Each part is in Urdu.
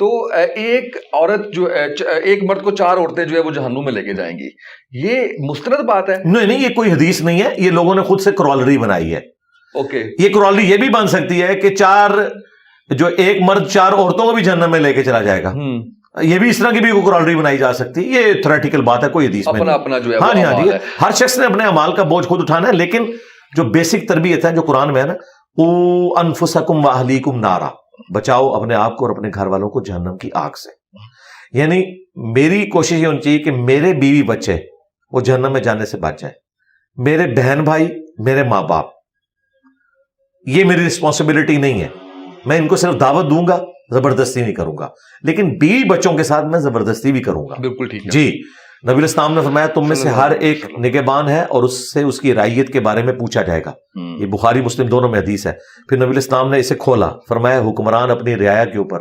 تو ایک عورت جو ایک مرد کو 4 عورتیں جو ہے وہ جہنم میں لے کے جائیں گی، یہ مستند بات ہے؟ نہیں، یہ کوئی حدیث نہیں ہے، یہ لوگوں نے خود سے کرولری بنائی ہے. اوکے، یہ کرولری یہ بھی بن سکتی ہے کہ ایک مرد 4 عورتوں کو بھی جہنم میں لے کے چلا جائے گا، یہ بھی اس طرح کی بھی کرولری بنائی جا سکتی ہے. یہ تھیوریٹیکل بات ہے، کوئی حدیث میں اپنا جو ہے ہاں جی، ہر شخص نے اپنے اعمال کا بوجھ خود اٹھانا ہے. لیکن جو بیسک تربیت ہے جو قرآن میں ہے نا، قُوا أَنفُسَكُمْ وَأَهْلِيكُمْ نَارًا، بچاؤ اپنے آپ کو اور اپنے گھر والوں کو جہنم کی آگ سے. یعنی میری کوشش یہ ہونی چاہیے کہ میرے بیوی بچے وہ جہنم میں جانے سے بچ جائیں، میرے بہن بھائی، میرے ماں باپ، یہ میری رسپانسبلٹی نہیں ہے. میں ان کو صرف دعوت دوں گا، زبردستی نہیں کروں گا، لیکن بیوی بچوں کے ساتھ میں زبردستی بھی کروں گا. بالکل ٹھیک ہے جی. نبی علیہ السلام نے فرمایا تم میں سے ہر ایک نگہبان ہے اور اس سے اس کی رعیت کے بارے میں پوچھا جائے گا. یہ بخاری مسلم دونوں میں حدیث ہے. پھر نبی علیہ السلام نے اسے کھولا، فرمایا حکمران اپنی رعایا کے اوپر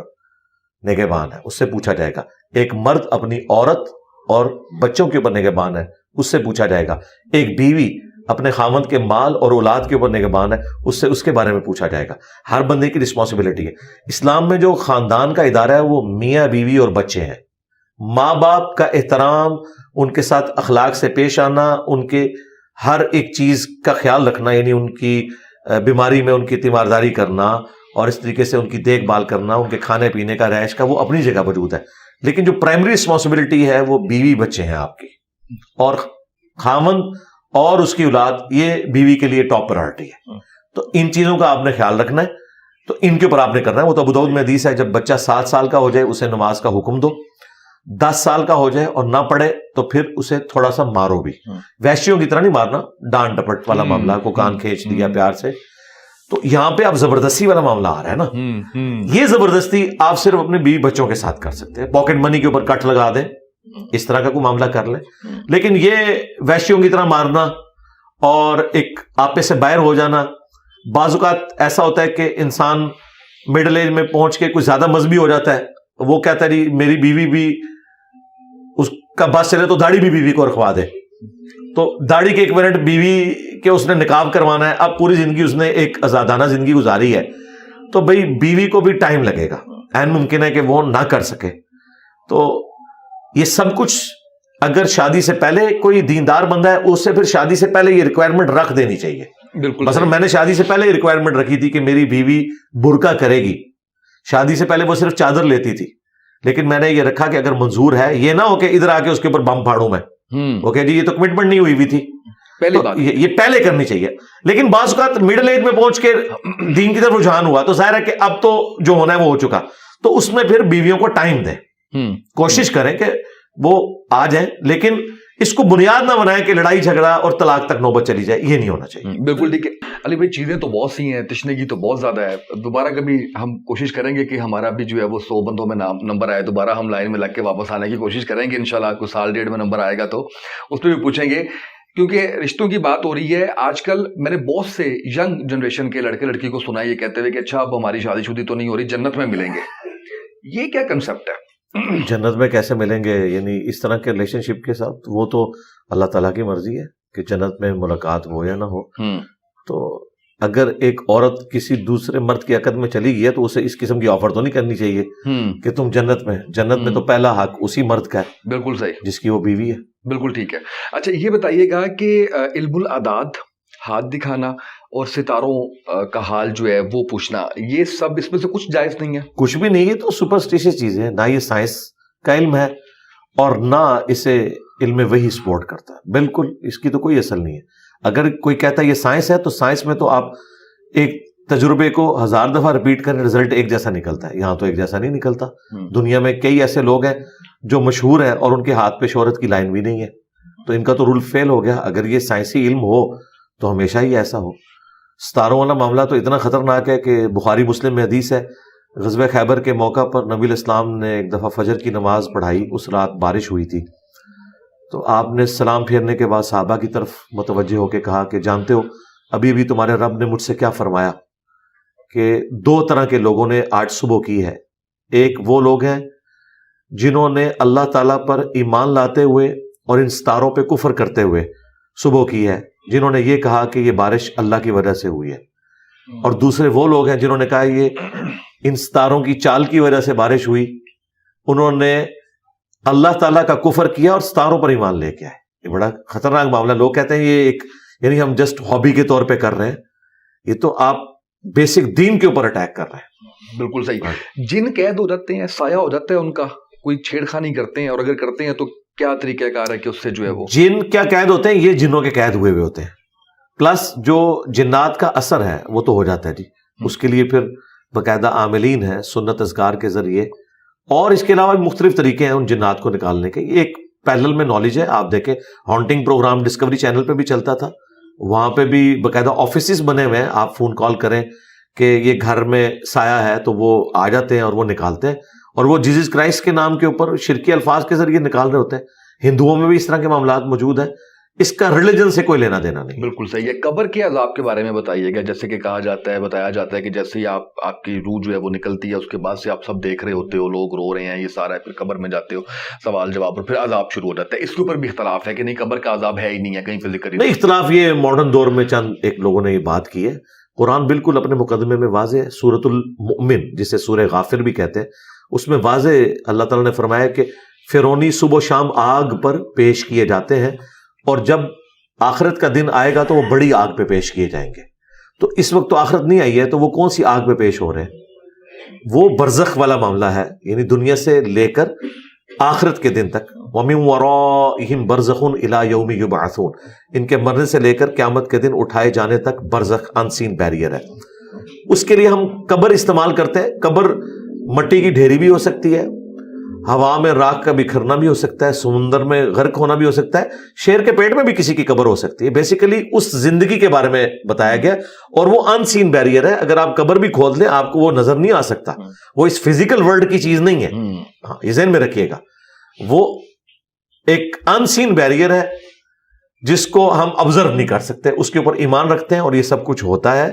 نگہبان ہے، اس سے پوچھا جائے گا. ایک مرد اپنی عورت اور بچوں کے اوپر نگہبان ہے، اس سے پوچھا جائے گا. ایک بیوی اپنے خاوند کے مال اور اولاد کے اوپر نگہبان ہے، اس کے بارے میں پوچھا جائے گا. ہر بندے کی رسپانسبلٹی ہے. اسلام میں جو خاندان کا ادارہ ہے وہ میاں بیوی اور بچے ہیں. ماں باپ کا احترام، ان کے ساتھ اخلاق سے پیش آنا، ان کے ہر ایک چیز کا خیال رکھنا، یعنی ان کی بیماری میں ان کی تیمارداری کرنا اور اس طریقے سے ان کی دیکھ بھال کرنا، ان کے کھانے پینے کا، رہائش کا، وہ اپنی جگہ موجود ہے. لیکن جو پرائمری رسپانسبلٹی ہے وہ بیوی بچے ہیں آپ کی، اور خاوند اور اس کی اولاد یہ بیوی کے لیے ٹاپ پرائرٹی ہے. تو ان چیزوں کا آپ نے خیال رکھنا ہے، تو ان کے اوپر آپ نے کرنا ہے. وہ تو ابو داؤد میں حدیث ہے، جب بچہ 7 سال کا ہو جائے اسے نماز کا حکم دو، 10 سال کا ہو جائے اور نہ پڑھے تو پھر اسے تھوڑا سا مارو بھی. ویشیوں کی طرح نہیں مارنا، ڈانٹ ڈپٹ والا معاملہ کو کان کھینچ دیا پیار سے. تو یہاں پہ آپ زبردستی والا معاملہ آ رہا ہے نا. یہ زبردستی آپ صرف اپنے بیوی بچوں کے ساتھ کر سکتے ہیں. پاکٹ منی کے اوپر کٹ لگا دیں، اس طرح کا کوئی معاملہ کر لیں. لیکن یہ ویشیوں کی طرح مارنا اور ایک آپے سے باہر ہو جانا، بعض اوقات ایسا ہوتا ہے کہ انسان مڈل ایج میں پہنچ کے کچھ زیادہ مذہبی ہو جاتا ہے. وہ کہتا ہے جی میری بیوی بھی، اس کا بس چلے تو داڑھی بھی بیوی کو رکھوا دے. تو داڑھی کے 1 منٹ بیوی کے اس نے نقاب کروانا ہے. اب پوری زندگی اس نے ایک آزادانہ زندگی گزاری ہے، تو بھئی بیوی کو بھی ٹائم لگے گا، عین ممکن ہے کہ وہ نہ کر سکے. تو یہ سب کچھ اگر شادی سے پہلے کوئی دیندار بندہ ہے، اس سے پھر شادی سے پہلے یہ ریکوائرمنٹ رکھ دینی چاہیے. بالکل. مثلا میں نے شادی سے پہلے یہ ریکوائرمنٹ رکھی تھی کہ میری بیوی برقع کرے گی. شادی سے پہلے وہ صرف چادر لیتی تھی، لیکن میں نے یہ رکھا کہ اگر منظور ہے، یہ نہ ہو کہ ادھر آ کے اس کے اوپر بم پھاڑوں میں. اوکے جی، یہ تو کمٹمنٹ نہیں ہوئی تھی پہلی بات، یہ پہلے کرنی چاہیے. لیکن بعض اوقات مڈل ایج میں پہنچ کے دین کی طرف رجحان ہوا تو ظاہر ہے کہ اب تو جو ہونا ہے وہ ہو چکا. تو اس میں پھر بیویوں کو ٹائم دیں، کوشش کریں کہ وہ آ جائیں، لیکن اس کو بنیاد نہ بنائیں کہ لڑائی جھگڑا اور طلاق تک نوبت چلی جائے. یہ نہیں ہونا چاہیے. بالکل ٹھیک ہے علی بھائی. چیزیں تو بہت سی ہیں، تشنگی تو بہت زیادہ ہے. دوبارہ کبھی ہم کوشش کریں گے کہ ہمارا بھی جو ہے وہ 100 بندوں میں نمبر آئے، دوبارہ ہم لائن میں لگ کے واپس آنے کی کوشش کریں گے انشاءاللہ. کچھ سال ڈیڑھ میں نمبر آئے گا تو اس پہ بھی پوچھیں گے، کیونکہ رشتوں کی بات ہو رہی ہے. آج کل میں نے بہت سے ینگ جنریشن کے لڑکے لڑکی کو سنا یہ کہتے ہوئے کہ اچھا اب ہماری شادی شدی تو نہیں ہو رہی، جنت میں ملیں گے. یہ کیا کنسپٹ ہے؟ جنت میں کیسے ملیں گے؟ یعنی اس طرح کے ریلیشن شپ کے ساتھ وہ تو اللہ تعالیٰ کی مرضی ہے کہ جنت میں ملاقات ہو یا نہ ہو. تو اگر ایک عورت کسی دوسرے مرد کی عقد میں چلی گئی ہے تو اسے اس قسم کی آفر تو نہیں کرنی چاہیے کہ تم جنت میں تو پہلا حق اسی مرد کا ہے. بالکل صحیح، جس کی وہ بیوی ہے. بالکل ٹھیک ہے. اچھا یہ بتائیے گا کہ علم الاعداد، ہاتھ دکھانا اور ستاروں کا حال جو ہے وہ پوچھنا، یہ سب اس میں سے کچھ جائز نہیں ہے؟ کچھ بھی نہیں ہے. تو سپرسٹیشس چیزیں ہیں، نہ یہ سائنس کا علم ہے اور نہ اسے علم وحی سپورٹ کرتا ہے. بالکل اس کی تو کوئی اصل نہیں ہے. اگر کوئی کہتا ہے یہ سائنس ہے تو سائنس میں تو آپ ایک تجربے کو 1000 دفعہ ریپیٹ کریں، رزلٹ ایک جیسا نکلتا ہے. یہاں تو ایک جیسا نہیں نکلتا. دنیا میں کئی ایسے لوگ ہیں جو مشہور ہیں اور ان کے ہاتھ پہ شہرت کی لائن بھی نہیں ہے، تو ان کا تو رول فیل ہو گیا. اگر یہ سائنسی علم ہو تو ہمیشہ ہی ایسا ہو. ستاروں والا معاملہ تو اتنا خطرناک ہے کہ بخاری مسلم میں حدیث ہے، غزوہ خیبر کے موقع پر نبی علیہ السلام نے ایک دفعہ فجر کی نماز پڑھائی. اس رات بارش ہوئی تھی، تو آپ نے سلام پھیرنے کے بعد صحابہ کی طرف متوجہ ہو کے کہا کہ جانتے ہو ابھی ابھی تمہارے رب نے مجھ سے کیا فرمایا کہ 2 طرح کے لوگوں نے آج صبح کی ہے. ایک وہ لوگ ہیں جنہوں نے اللہ تعالیٰ پر ایمان لاتے ہوئے اور ان ستاروں پہ کفر کرتے ہوئے صبح کی ہے، جنہوں نے یہ کہا کہ یہ بارش اللہ کی وجہ سے ہوئی ہے. اور دوسرے وہ لوگ ہیں جنہوں نے کہا یہ ان ستاروں کی چال کی وجہ سے بارش ہوئی انہوں نے اللہ تعالیٰ کا کفر کیا اور ستاروں پر ایمان لے کے آئے. یہ بڑا خطرناک معاملہ. لوگ کہتے ہیں یہ ایک یعنی ہم جسٹ ہابی کے طور پہ کر رہے ہیں, یہ تو آپ بیسک دین کے اوپر اٹیک کر رہے ہیں. بالکل صحیح. جن قید ہو جاتے ہیں, سایہ ہو جاتا ہے ان کا, کوئی چھیڑخانی کرتے ہیں, اور اگر کرتے ہیں تو کیا طریقہ کار ہے کہ اس سے جو ہے وہ جن کیا قید ہوتے ہیں؟ یہ جنوں کے قید ہوئے ہوئے ہوتے ہیں, پلس جو جنات کا اثر ہے وہ تو ہو جاتا ہے جی. اس کے لیے پھر باقاعدہ عاملین ہیں سنت اذکار کے ذریعے, اور اس کے علاوہ مختلف طریقے ہیں ان جنات کو نکالنے کے. یہ ایک پیرلل میں نالج ہے. آپ دیکھیں ہانٹنگ پروگرام ڈسکوری چینل پہ بھی چلتا تھا, وہاں پہ بھی باقاعدہ آفیسز بنے ہوئے ہیں. آپ فون کال کریں کہ یہ گھر میں سایہ ہے تو وہ آ جاتے ہیں اور وہ نکالتے ہیں, اور وہ جیزس کرائسٹ کے نام کے اوپر شرکی الفاظ کے ذریعے نکال رہے ہوتے ہیں. ہندوؤں میں بھی اس طرح کے معاملات موجود ہیں. اس کا ریلیجن سے کوئی لینا دینا نہیں. بالکل صحیح ہے. قبر کے عذاب کے بارے میں بتائیے گا. جیسے کہ کہا جاتا ہے, بتایا جاتا ہے کہ جیسے ہی آپ کی روح جو ہے وہ نکلتی ہے, اس کے بعد سے آپ سب دیکھ رہے ہوتے ہو, لوگ رو رہے ہیں, یہ سارا ہے, پھر قبر میں جاتے ہو, سوال جواب, اور پھر عذاب شروع ہو جاتا ہے. اس کے اوپر بھی اختلاف ہے کہ نہیں قبر کا عذاب ہے ہی نہیں ہے, کہیں پہ ذکر نہیں. اختلاف یہ ماڈرن دور میں چند ایک لوگوں نے یہ بات کی ہے. قرآن بالکل اپنے مقدمے میں واضح ہے. سورۃ المؤمن جسے سورہ غافر بھی کہتے ہیں, اس میں واضح اللہ تعالیٰ نے فرمایا کہ فرعونی صبح و شام آگ پر پیش کیے جاتے ہیں, اور جب آخرت کا دن آئے گا تو وہ بڑی آگ پہ پیش کیے جائیں گے. تو اس وقت تو آخرت نہیں آئی ہے, تو وہ کون سی آگ پہ پیش ہو رہے ہیں؟ وہ برزخ والا معاملہ ہے, یعنی دنیا سے لے کر آخرت کے دن تک. وَمِن وَرَائِهِمْ بَرْزَخٌ إِلَىٰ يَوْمِ يُبْعَثُونَ, ان کے مرنے سے لے کر قیامت کے دن اٹھائے جانے تک برزخ ان سین بیریئر ہے. اس کے لیے ہم قبر استعمال کرتے ہیں. قبر مٹی کی ڈھیری بھی ہو سکتی ہے, ہوا میں راکھ کا بکھرنا بھی ہو سکتا ہے, سمندر میں غرق ہونا بھی ہو سکتا ہے, شیر کے پیٹ میں بھی کسی کی قبر ہو سکتی ہے. بیسیکلی اس زندگی کے بارے میں بتایا گیا, اور وہ ان سین بیریئر ہے. اگر آپ قبر بھی کھود لیں آپ کو وہ نظر نہیں آ سکتا, وہ اس فزیکل ورلڈ کی چیز نہیں ہے. ہاں, یہ ذہن میں رکھیے گا, وہ ایک ان سین بیریئر ہے جس کو ہم آبزرو نہیں کر سکتے. اس کے اوپر ایمان رکھتے ہیں اور یہ سب کچھ ہوتا ہے.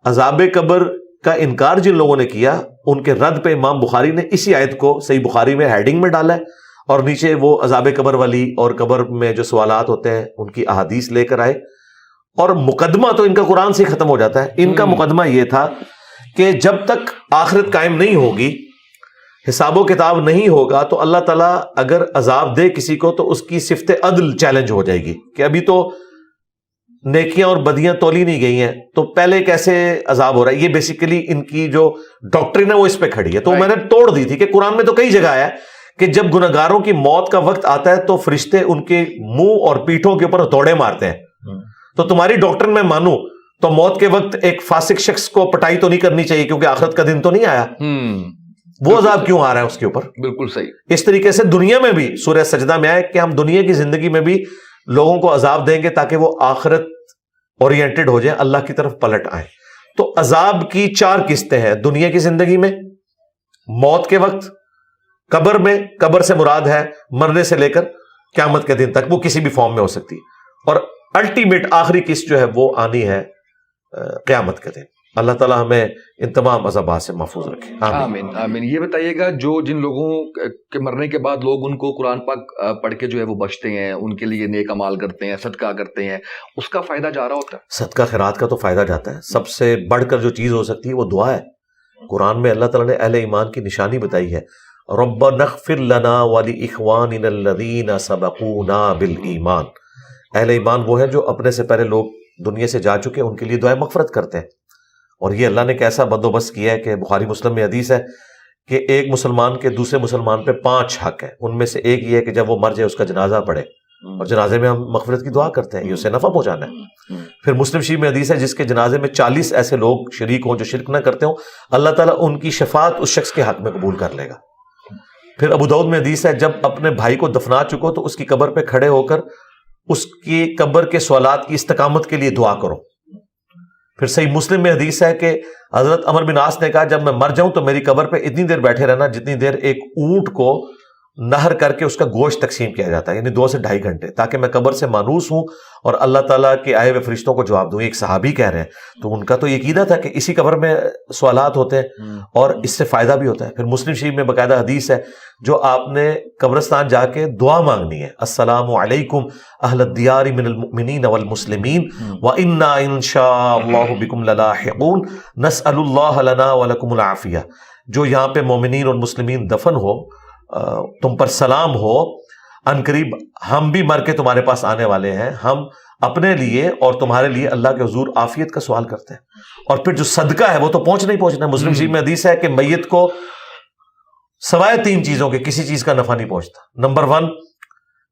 عذاب قبر کا انکار جن لوگوں نے کیا, ان کے رد پہ امام بخاری نے اسی آیت کو صحیح بخاری میں ہیڈنگ میں ڈالا ہے, اور نیچے وہ عذاب قبر والی اور قبر میں جو سوالات ہوتے ہیں ان کی احادیث لے کر آئے. اور مقدمہ تو ان کا قرآن سے ختم ہو جاتا ہے. ان کا مقدمہ یہ تھا کہ جب تک آخرت قائم نہیں ہوگی, حساب و کتاب نہیں ہوگا, تو اللہ تعالیٰ اگر عذاب دے کسی کو تو اس کی صفت عدل چیلنج ہو جائے گی کہ ابھی تو نیکیاں اور بدیاں تولی نہیں گئی ہیں, تو پہلے کیسے عذاب ہو رہا ہے. یہ بیسیکلی ان کی جو ڈاکٹرین ہے وہ اس پہ کھڑی ہے. تو میں نے توڑ دی تھی کہ قرآن میں تو کئی جگہ آیا ہے کہ جب گنہگاروں کی موت کا وقت آتا ہے تو فرشتے ان کے منہ اور پیٹھوں کے اوپر ہتھوڑے مارتے ہیں. تو تمہاری ڈاکٹرین میں مانوں تو موت کے وقت ایک فاسق شخص کو پٹائی تو نہیں کرنی چاہیے, کیونکہ آخرت کا دن تو نہیں آیا. وہ عذاب کیوں آ رہا ہے اس کے اوپر؟ بالکل صحیح. اس طریقے سے دنیا میں بھی سورہ سجدہ میں آئے کہ ہم دنیا کی زندگی میں بھی لوگوں کو عذاب دیں گے تاکہ وہ آخرت اورینٹڈ ہو جائیں, اللہ کی طرف پلٹ آئیں. تو عذاب کی 4 قسطیں ہیں دنیا کی زندگی میں, موت کے وقت, قبر میں, قبر سے مراد ہے مرنے سے لے کر قیامت کے دن تک, وہ کسی بھی فارم میں ہو سکتی ہے, اور الٹیمیٹ آخری قسط جو ہے وہ آنی ہے قیامت کے دن. اللہ تعالیٰ ہمیں ان تمام عذابات سے محفوظ رکھے. آمین آمین. یہ بتائیے گا جن لوگوں کے مرنے کے بعد لوگ ان کو قرآن پاک پڑھ کے جو ہے وہ بچتے ہیں, ان کے لیے نیک اعمال کرتے ہیں, صدقہ کرتے ہیں, اس کا فائدہ جا رہا ہوتا ہے؟ صدقہ خیرات کا تو فائدہ جاتا ہے. سب سے بڑھ کر جو چیز ہو سکتی ہے وہ دعا ہے. قرآن میں اللہ تعالیٰ نے اہل ایمان کی نشانی بتائی ہے, ربنا اغفر لنا ولاخواننا الذین سبقونا بالایمان. اہل ایمان وہ ہیں جو اپنے سے پہلے لوگ دنیا سے جا چکے, ان کے لیے دعائیں مغفرت کرتے ہیں. اور یہ اللہ نے کیسا بندوبست کیا ہے کہ بخاری مسلم میں حدیث ہے کہ ایک مسلمان کے دوسرے مسلمان پہ 5 حق ہیں. ان میں سے ایک یہ ہے کہ جب وہ مر جائے اس کا جنازہ پڑھے, اور جنازے میں ہم مغفرت کی دعا کرتے ہیں, یہ اسے نفع پہنچانا ہے. پھر مسلم شریف میں حدیث ہے جس کے جنازے میں 40 ایسے لوگ شریک ہوں جو شرک نہ کرتے ہوں, اللہ تعالیٰ ان کی شفاعت اس شخص کے حق میں قبول کر لے گا. پھر ابو داؤد میں حدیث ہے جب اپنے بھائی کو دفنا چکو تو اس کی قبر پہ کھڑے ہو کر اس کی قبر کے سوالات کی استقامت کے لیے دعا کرو. پھر صحیح مسلم میں حدیث ہے کہ حضرت عمر بن عاص نے کہا جب میں مر جاؤں تو میری قبر پہ اتنی دیر بیٹھے رہنا جتنی دیر ایک اونٹ کو نہر کر کے اس کا گوشت تقسیم کیا جاتا ہے, یعنی 2 سے 2.5 گھنٹے, تاکہ میں قبر سے مانوس ہوں اور اللہ تعالیٰ کے آئے ہوئے فرشتوں کو جواب دوں. ایک صحابی کہہ رہے ہیں, تو ان کا تو یہ عقیدہ تھا کہ اسی قبر میں سوالات ہوتے ہیں اور اس سے فائدہ بھی ہوتا ہے. پھر مسلم شریف میں باقاعدہ حدیث ہے جو آپ نے قبرستان جا کے دعا مانگنی ہے, السلام علیکم اہل الدیار من المؤمنین والمسلمین وإنا ان شاء اللہ بکم للاحقون نسأل اللہ لنا ولکم العافیہ. جو یہاں پہ مومنین اور مسلمین دفن ہو تم پر سلام ہو، عنقریب ہم بھی مر کے تمہارے پاس آنے والے ہیں، ہم اپنے لیے اور تمہارے لیے اللہ کے حضور عافیت کا سوال کرتے ہیں۔ اور پھر جو صدقہ ہے وہ تو پہنچنا ہی پہنچنا ہے۔ مسلم شریف میں حدیث ہے کہ میت کو سوائے 3 چیزوں کے کسی چیز کا نفع نہیں پہنچتا۔ نمبر 1،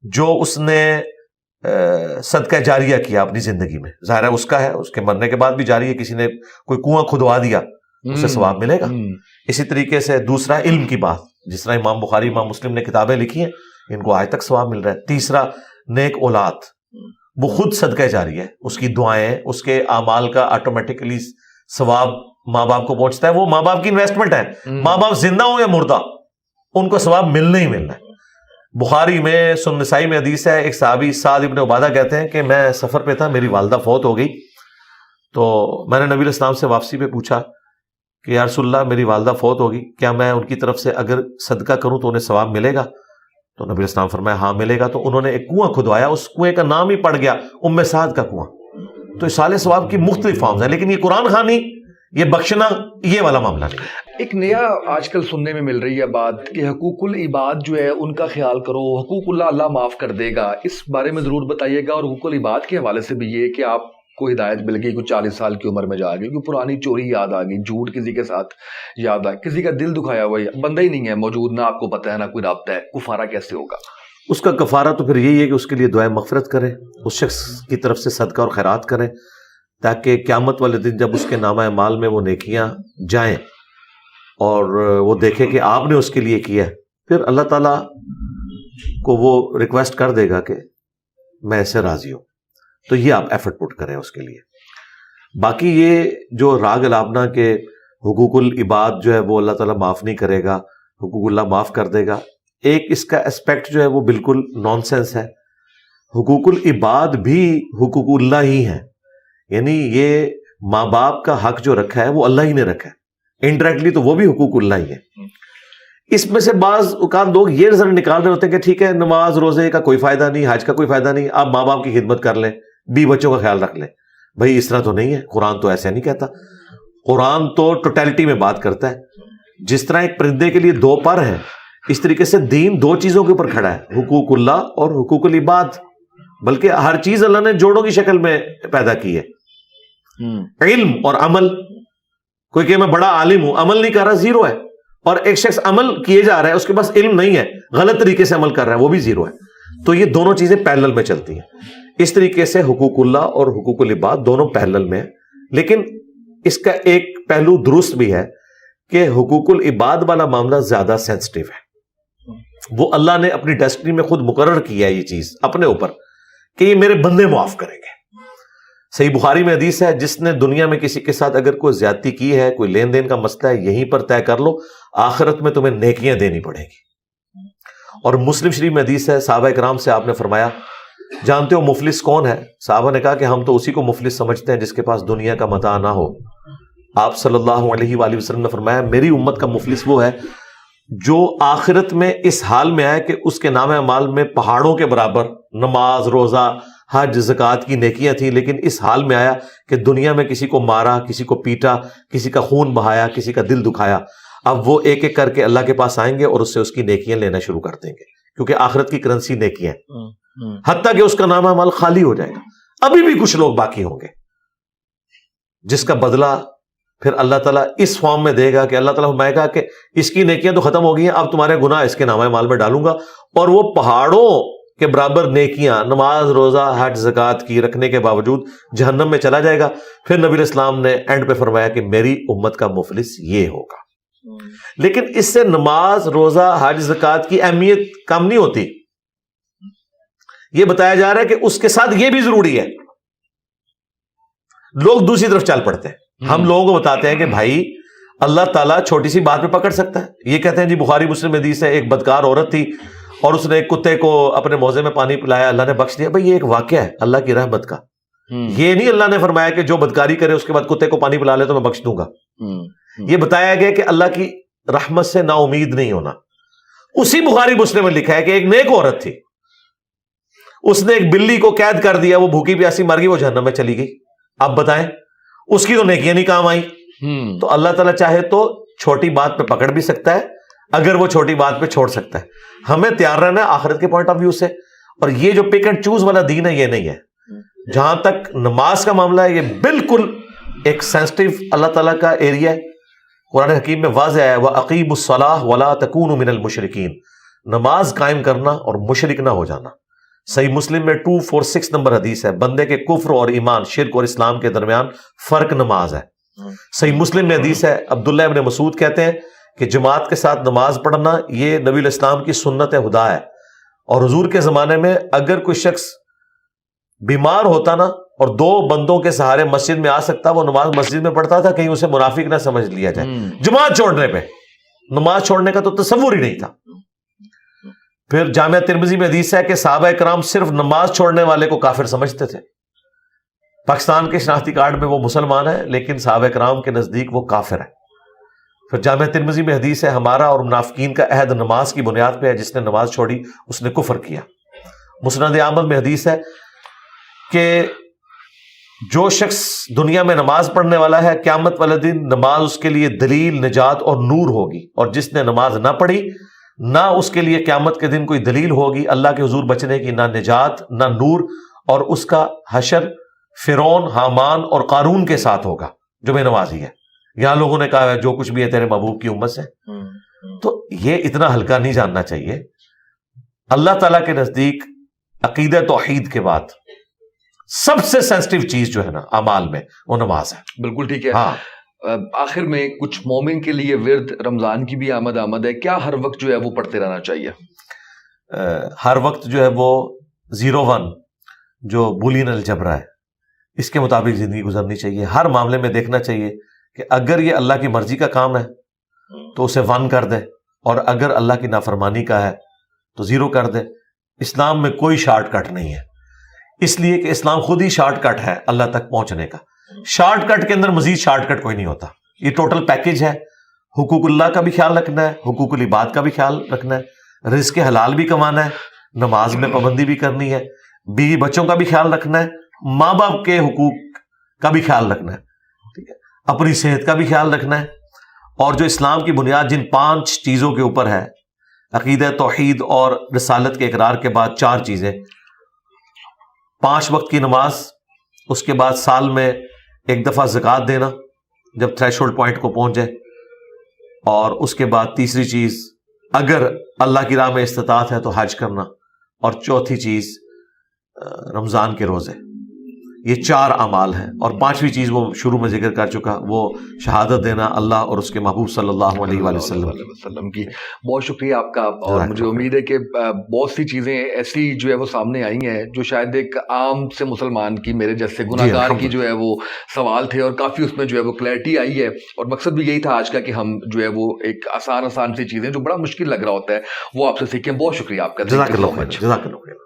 جو اس نے صدقہ جاریہ کیا اپنی زندگی میں، ظاہر ہے اس کا ہے، اس کے مرنے کے بعد بھی جاری ہے، کسی نے کوئی کنواں کھدوا دیا اسے ثواب ملے گا۔ اسی طریقے سے دوسرا علم کی بات، جس طرح امام بخاری امام مسلم نے کتابیں لکھی ہیں، ان کو آج تک ثواب مل رہا ہے۔ تیسرا نیک اولاد، وہ خود صدقہ جاری ہے، اس کی دعائیں، اس کے اعمال کا آٹومیٹکلی ثواب ماں باپ کو پہنچتا ہے۔ وہ ماں باپ کی انویسٹمنٹ ہے، ماں باپ زندہ ہوں یا مردہ ان کو ثواب ملنا ہی ملنا ہے۔ بخاری میں سنن نسائی میں حدیث ہے، ایک صحابی سعد ابن عبادہ کہتے ہیں کہ میں سفر پہ تھا، میری والدہ فوت ہو گئی، تو میں نے نبی علیہ السلام سے واپسی پہ پوچھا کہ یا رسول اللہ میری والدہ فوت ہوگی، کیا میں ان کی طرف سے اگر صدقہ کروں تو انہیں ثواب ملے گا؟ تو نبی علیہ السلام فرمایا ہاں ملے گا۔ تو انہوں نے ایک کنواں کھدوایا، اس کنویں کا نام ہی پڑ گیا ام سعد کا کنواں۔ تو اصال ثواب کی مختلف فارمز ہیں، لیکن یہ قرآن خوانی، یہ بخشنا، یہ والا معاملہ نہیں۔ ایک نیا آج کل سننے میں مل رہی ہے بات کہ حقوق العباد جو ہے ان کا خیال کرو، حقوق اللہ اللہ معاف کر دے گا، اس بارے میں ضرور بتائیے گا۔ اور حقوق العباد کے حوالے سے بھی یہ کہ آپ کو ہدایت مل گئی، کچھ 40 سال کی عمر میں جا گئی، کوئی پرانی چوری یاد آ گئی، جھوٹ کسی کے ساتھ یاد آ، کسی کا دل دکھایا ہوا ہے، بندہ ہی نہیں ہے موجود، نہ آپ کو پتہ ہے نہ کوئی رابطہ ہے، کفارہ کیسے ہوگا؟ اس کا کفارہ تو پھر یہی ہے کہ اس کے لیے دعائے مغفرت کرے، اس شخص کی طرف سے صدقہ اور خیرات کرے، تاکہ قیامت والے دن جب اس کے نامہ اعمال میں وہ نیکیاں جائیں اور وہ دیکھے کہ آپ نے اس کے لیے کیا ہے، پھر اللہ تعالیٰ کو وہ ریکویسٹ کر دے گا کہ میں اسے راضی ہوں۔ تو یہ آپ ایفرٹ پٹ کریں اس کے لیے۔ باقی یہ جو راگ الاپنا کے حقوق العباد جو ہے وہ اللہ تعالیٰ معاف نہیں کرے گا، حقوق اللہ معاف کر دے گا، ایک اس کا اسپیکٹ جو ہے وہ بالکل نان سینس ہے۔ حقوق العباد بھی حقوق اللہ ہی ہیں، یعنی یہ ماں باپ کا حق جو رکھا ہے وہ اللہ ہی نے رکھا ہے، انڈائریکٹلی تو وہ بھی حقوق اللہ ہی ہے۔ اس میں سے بعض اوقات لوگ یہ نظر نکال رہے ہوتے ہیں کہ ٹھیک ہے نماز روزے کا کوئی فائدہ نہیں، حج کا کوئی فائدہ نہیں، آپ ماں باپ کی خدمت کر لیں، بچوں کا خیال رکھ لیں۔ بھائی اس طرح تو نہیں ہے، قرآن تو ایسا نہیں کہتا۔ قرآن تو ٹوٹیلٹی میں بات کرتا ہے۔ جس طرح ایک پرندے کے لیے 2 پر ہیں، اس طریقے سے دین 2 چیزوں کے اوپر کھڑا ہے، حقوق اللہ اور حقوق العباد، بلکہ ہر چیز اللہ نے جوڑوں کی شکل میں پیدا کی ہے۔ علم اور عمل، کوئی کہ میں بڑا عالم ہوں، عمل نہیں کر رہا، زیرو ہے۔ اور ایک شخص عمل کیے جا رہا ہے، اس کے پاس علم نہیں ہے، غلط طریقے سے عمل کر رہا ہے، وہ بھی زیرو ہے۔ تو یہ دونوں چیزیں پیرلل میں چلتی ہیں۔ اس طریقے سے حقوق اللہ اور حقوق العباد دونوں پیرلل میں ہیں، لیکن اس کا ایک پہلو درست بھی ہے کہ حقوق العباد والا معاملہ زیادہ سینسٹیو ہے۔ وہ اللہ نے اپنی ڈیسٹنی میں خود مقرر کیا ہے یہ چیز اپنے اوپر کہ یہ میرے بندے معاف کریں گے۔ صحیح بخاری میں حدیث ہے، جس نے دنیا میں کسی کے ساتھ اگر کوئی زیادتی کی ہے، کوئی لین دین کا مسئلہ ہے، یہیں پر طے کر لو، آخرت میں تمہیں نیکیاں دینی پڑے گی۔ اور مسلم شریف میں حدیث ہے، صحابہ کرام سے آپ نے فرمایا جانتے ہو مفلس کون ہے؟ صحابہ نے کہا کہ ہم تو اسی کو مفلس سمجھتے ہیں جس کے پاس دنیا کا متاع نہ ہو۔ آپ صلی اللہ علیہ وآلہ وسلم نے فرمایا میری امت کا مفلس وہ ہے جو آخرت میں اس حال میں آئے کہ اس کے نام اعمال میں پہاڑوں کے برابر نماز روزہ حج زکوٰۃ کی نیکیاں تھیں، لیکن اس حال میں آیا کہ دنیا میں کسی کو مارا، کسی کو پیٹا، کسی کا خون بہایا، کسی کا دل دکھایا۔ اب وہ ایک ایک کر کے اللہ کے پاس آئیں گے اور اس سے اس کی نیکیاں لینا شروع کر دیں گے، کیونکہ آخرت کی کرنسی نیکیاں ہیں، حتیٰ کہ اس کا نام اعمال خالی ہو جائے گا۔ ابھی بھی کچھ لوگ باقی ہوں گے جس کا بدلہ پھر اللہ تعالیٰ اس فارم میں دے گا کہ اللہ تعالیٰ فرمائے گا کہ اس کی نیکیاں تو ختم ہو گئی ہیں، اب تمہارے گناہ اس کے نامہ اعمال میں ڈالوں گا، اور وہ پہاڑوں کے برابر نیکیاں نماز روزہ حج زکوٰۃ کی رکھنے کے باوجود جہنم میں چلا جائے گا۔ پھر نبی علیہ السلام نے اینڈ پہ فرمایا کہ میری امت کا مفلس یہ ہوگا۔ لیکن اس سے نماز روزہ حج زکوٰۃ کی اہمیت کم نہیں ہوتی، یہ بتایا جا رہا ہے کہ اس کے ساتھ یہ بھی ضروری ہے۔ لوگ دوسری طرف چل پڑتے ہیں، ہم لوگوں کو بتاتے ہیں کہ بھائی اللہ تعالیٰ چھوٹی سی بات پہ پکڑ سکتا ہے۔ یہ کہتے ہیں جی بخاری مسلم حدیث ہے، ایک بدکار عورت تھی اور اس نے ایک کتے کو اپنے موزے میں پانی پلایا، اللہ نے بخش دیا۔ بھائی یہ ایک واقعہ ہے اللہ کی رحمت کا، یہ نہیں اللہ نے فرمایا کہ جو بدکاری کرے اس کے بعد کتے کو پانی پلا لے تو میں بخش دوں گا۔ یہ بتایا گیا کہ اللہ کی رحمت سے نا امید نہیں ہونا۔ اسی بخاری مسلم میں لکھا ہے کہ ایک نیک عورت تھی، اس نے ایک بلی کو قید کر دیا، وہ بھوکی پیاسی مر گئی، وہ جہنم میں چلی گئی۔ اب بتائیں اس کی تو نیکیاں نہیں کام آئی۔ تو اللہ تعالیٰ چاہے تو چھوٹی بات پہ پکڑ بھی سکتا ہے، اگر وہ چھوٹی بات پہ چھوڑ سکتا ہے. ہمیں تیار رہنا ہے آخرت کے پوائنٹ آف ویو سے, اور یہ جو پک اینڈ چوز والا دین ہے یہ نہیں ہے. جہاں تک نماز کا معاملہ ہے یہ بالکل ایک سینسٹیو اللہ تعالیٰ کا ایریا ہے. قرآن حکیم میں واضح ہے وَأَقِیمُوا الصَّلَاةَ وَلَا تَكُونُوا مِنَ الْمُشْرِكِينَ, نماز قائم کرنا اور مشرک نہ ہو جانا. صحیح مسلم میں 246 نمبر حدیث ہے, بندے کے کفر اور ایمان, شرک اور اسلام کے درمیان فرق نماز ہے. صحیح مسلم میں حدیث ہے, عبداللہ ابن مسعود کہتے ہیں کہ جماعت کے ساتھ نماز پڑھنا یہ نبی الاسلام کی سنت خدا ہے, اور حضور کے زمانے میں اگر کوئی شخص بیمار ہوتا نا اور 2 بندوں کے سہارے مسجد میں آ سکتا, وہ نماز مسجد میں پڑھتا تھا, کہیں اسے منافق نہ سمجھ لیا جائے. جماعت چھوڑنے پہ, نماز چھوڑنے کا تو تصور ہی نہیں تھا. پھر جامعہ ترمذی میں حدیث ہے کہ صحابہ کرام صرف نماز چھوڑنے والے کو کافر سمجھتے تھے. پاکستان کے شناختی کارڈ میں وہ مسلمان ہے, لیکن صحابہ کرام کے نزدیک وہ کافر ہے. پھر جامعہ ترمذی میں حدیث ہے ہمارا اور منافقین کا عہد نماز کی بنیاد پہ ہے, جس نے نماز چھوڑی اس نے کفر کیا. مسند احمد میں حدیث ہے کہ جو شخص دنیا میں نماز پڑھنے والا ہے قیامت والے دن نماز اس کے لیے دلیل, نجات اور نور ہوگی, اور جس نے نماز نہ پڑھی نہ اس کے لیے قیامت کے دن کوئی دلیل ہوگی اللہ کے حضور بچنے کی, نہ نجات نہ نور, اور اس کا حشر فرعون, حامان اور قارون کے ساتھ ہوگا جو بے نمازی ہے. یہاں لوگوں نے کہا ہے جو کچھ بھی ہے تیرے محبوب کی امت سے, تو یہ اتنا ہلکا نہیں جاننا چاہیے. اللہ تعالیٰ کے نزدیک عقیدہ توحید کے بعد سب سے سینسٹیو چیز جو ہے نا اعمال میں وہ نماز ہے. بالکل ٹھیک ہے. ہاں, آخر میں کچھ مومن کے لیے ورد رمضان کی بھی آمد ہے, کیا ہر وقت جو ہے وہ پڑھتے رہنا چاہیے؟ ہر وقت جو ہے وہ 01 جو بولین الجبرا ہے اس کے مطابق زندگی گزرنی چاہیے. ہر معاملے میں دیکھنا چاہیے کہ اگر یہ اللہ کی مرضی کا کام ہے تو اسے 1 کر دے, اور اگر اللہ کی نافرمانی کا ہے تو 0 کر دے. اسلام میں کوئی شارٹ کٹ نہیں ہے, اس لیے کہ اسلام خود ہی شارٹ کٹ ہے اللہ تک پہنچنے کا. شارٹ کٹ کے اندر مزید شارٹ کٹ کوئی نہیں ہوتا, یہ ٹوٹل پیکج ہے. حقوق اللہ کا بھی خیال رکھنا ہے, حقوق العباد کا بھی خیال رکھنا ہے, رزق حلال بھی کمانا ہے, نماز میں پابندی بھی کرنی ہے, بیوی بچوں کا بھی خیال رکھنا ہے, ماں باپ کے حقوق کا بھی خیال رکھنا ہے, ٹھیک ہے, اپنی صحت کا بھی خیال رکھنا ہے. اور جو اسلام کی بنیاد جن 5 چیزوں کے اوپر ہے, عقیدہ توحید اور رسالت کے اقرار کے بعد 4 چیزیں, 5 وقت کی نماز, اس کے بعد سال میں 1 دفعہ زکوٰۃ دینا جب تھریشولڈ پوائنٹ کو پہنچ جائے, اور اس کے بعد تیسری چیز اگر اللہ کی راہ میں استطاعت ہے تو حج کرنا, اور چوتھی چیز رمضان کے روزے. یہ 4 اعمال ہیں, اور 5ویں چیز وہ شروع میں ذکر کر چکا, وہ شہادت دینا اللہ اور اس کے محبوب صلی اللہ علیہ وآلہ وسلم کی. بہت شکریہ آپ کا, اور مجھے امید ہے کہ بہت سی چیزیں ایسی جو ہے وہ سامنے آئی ہیں جو شاید ایک عام سے مسلمان کی, میرے جیسے گناہ گار کی جو ہے وہ سوال تھے, اور کافی اس میں جو ہے وہ کلیئرٹی آئی ہے. اور مقصد بھی یہی تھا آج کا کہ ہم جو ہے وہ ایک آسان سی چیزیں جو بڑا مشکل لگ رہا ہوتا ہے وہ آپ سے سیکھیں. بہت شکریہ آپ کا. جزاک اللہ خیر.